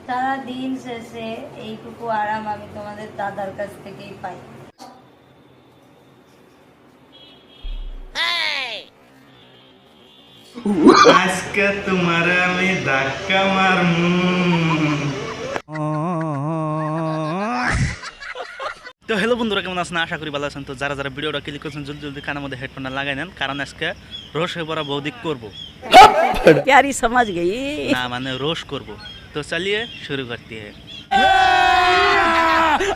সারা দিন শেষে এইটুকু আরাম আমি তোমাদের দাদার কাছ থেকেই পাই। আজকে তোমার আমি ধাক্কা মারমু। তো হ্যালো বন্ধুরা, কেমন আছেন? আশা করি ভালো আছেন। তো যারা যারা ভিডিওটা ক্লিক করছেন জলদি জলদি কানের মধ্যে হেডফোনটা লাগাই নেন, কারণ আজকে রোষ হয়ে পড়া বৌদি করবো प्यारी समझ गई। না, মানে রোষ করব। তো চলিয়ে শুরু করতে है।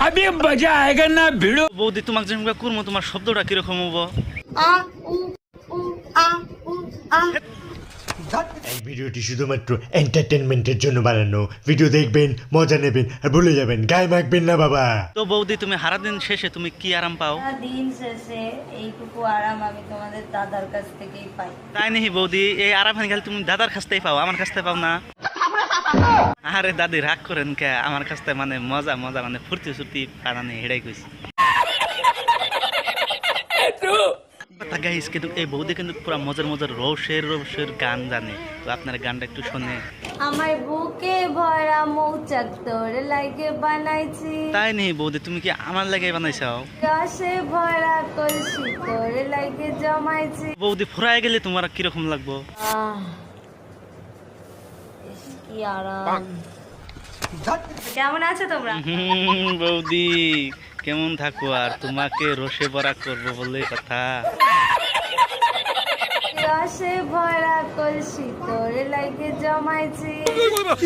अभी मजा आएगा ना भिड़ो। বৌদি তোমাকে যেমন করবো, তোমার শব্দটা কিরকম হবো? আ উ উ আ উ আ। এই ভিডিওটি শুধুমাত্র এন্টারটেনমেন্টের জন্য বানানো। ভিডিও দেখবেন, মজা নেবেন আর ভুলে যাবেন, গায়ে মাখবেন না বাবা। তো বৌদি তুমি সারা দিন শেষে তুমি কি আরাম পাও? সারা দিন শেষে এইটুকু আরাম আমি তোমাদের দাদার কাছ থেকেই পাই। তাই নাকি বৌদি? এই আরাম খালি তুমি দাদার কাছ থেকে পাও, আমার কাছ থেকে পাও না? আরে দাদি রাগ করেন কে? আমার কাছ থেকে মানে মজা মজা মানে ফুর্তি ফুর্তি পানানি হেডাই কইছি। গাইস, কিন্তু এই বৌদি কিন্তু পুরো মজার মজার রোষের গান জানে। তো আপনারা গানটা একটু শুনে। আমার বুকে ভরা মৌচাক তোর লাগে বানাইছি, তাই নেই বৌদি, তুমি কি আমার লাগে বানাইছাও? রসে ভরা কলসি তোর লাগে জমাইছি। বৌদি ফুরায় গেলে তোমার কিরকম লাগবো? আহ, ইস, কি আরাম। কেমন আছো তোমরা? বৌদি কেমন থাকো আর, তোমাকে রসে ভরা করবো বলে কথা। রসে ভরা কলসি তোর লাগে জমাইছি।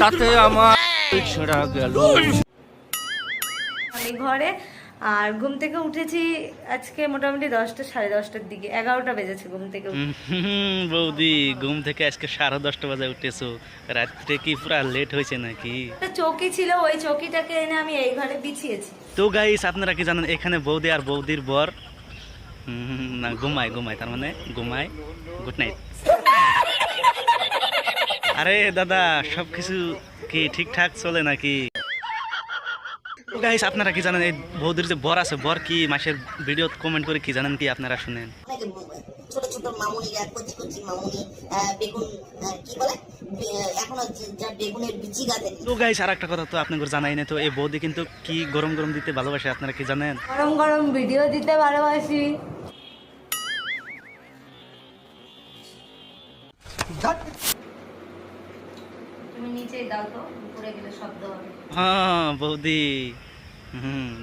তাতে আমার ছেড়া গেল। আমি ঘরে আর ঘুম থেকে উঠেছি আজকে মোটামুটি 10টা সাড়ে 10টার দিকে, 11টা বেজেছে ঘুম থেকে উঠে। বৌদি ঘুম থেকে আজকে 10:30 বাজে উঠেছো, রাত্রে কি পুরা লেট হয়েছে নাকি? একটা চৌকি ছিল, ওই চৌকিটাকে এনে আমি এই ঘরে বিছিয়েছি। তো গাইস, আপনারা কি জানেন এখানে বৌদি আর বৌদির বর না ঘুমায় তার মানে ঘুমায়। Good night. আরে দাদা, সবকিছু কি ঠিকঠাক চলে নাকি? তো গাইস, আপনারা কি জানেন এই বৌদির যে বর আছে, বর কি মাসের ভিডিও কমেন্ট করে কি জানেন কি? আপনারা শুনেন। ছোট ছোট মামুনিরা, কচি কচি মামুনি, বেগুন, কি বলে এখনো যা বেগুনের বিচি গাছে। তো গাইস, আর একটা কথা তো আপনাদের জানাই না, তো এই বৌদি কিন্তু কি গরম গরম দিতে ভালোবাসে, আপনারা কি জানেন? গরম গরম ভিডিও দিতে ভালোবাসি। তুমি নিচেই দাও তো, উপরে গেলে শব্দ হবে। হ্যাঁ বৌদি,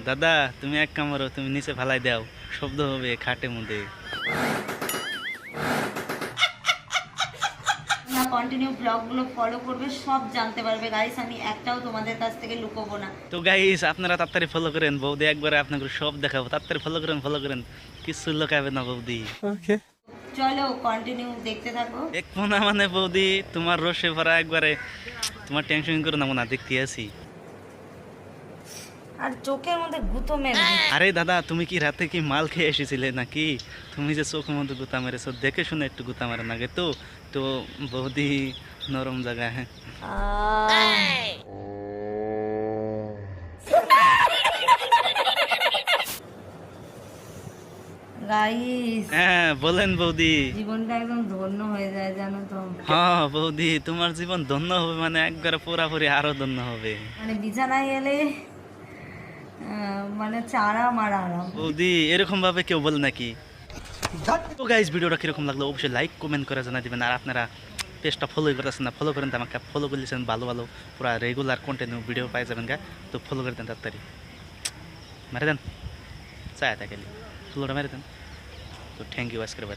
দাদা তুমি এক কাম করো, তুমি নিচে ফালাই দাও, শব্দ হবে খাটের মধ্যে। না, কন্টিনিউ ব্লগগুলো ফলো করবে, সব জানতে পারবে গাইস। আমি একটাও তোমাদের কাছ থেকে লুকোবো না। তো গাইস, আপনারা তাড়াতাড়ি ফলো করেন, বৌদি একবারে আপনাকে সব দেখাবো। তাড়াতাড়ি ফলো করেন, কিছু লোকাবে না বৌদি। চলো কন্টিনিউ দেখতে থাকো। এক মনে মানে বৌদি তোমার রসে ভরা একবারে, তোমার টেনশন করে না দেখতে আছি। আর চোখের মধ্যে গুঁতো মেরে। আরে দাদা, তুমি কি রাতে কি মাল খেয়ে এসেছিলে নাকি? তুমি যে চোখের মধ্যে গুতা মেরেছো, দেখে শুনে একটু গুতা মেরে নাগে তো। তো বৌদি নরম জায়গা। হ্যাঁ গাইস, হ্যাঁ বলেন বৌদি। জীবনটা একদম ধন্য হয়ে যায় জানো তো। হ্যাঁ বৌদি, তোমার জীবন ধন্য হবে মানে একবারে পুরাপুরি আরো ধন্য হবে। মানে বিছানায় এলে মানে আরাম আর আরাম। বৌদি এরকম ভাবে কেউ বলে নাকি? তো গাইস, ভিডিওটা কিরকম লাগলো অবশ্যই লাইক কমেন্ট করে জানা দিবেন। আর আপনারা পেজটা ফলো করতেছেন না, ফলো করেন। আমাকে ফলো করলেছেন, ভালো ভালো পুরা রেগুলার কন্টেন্ট ভিডিও পাই যাবেন গা। তো ফলো করে দেন তাড়াতাড়ি, মেরে দেন চায় থাকলে ফলোটা মেরে দেন। তো থ্যাংক ইউ আজকের বারে।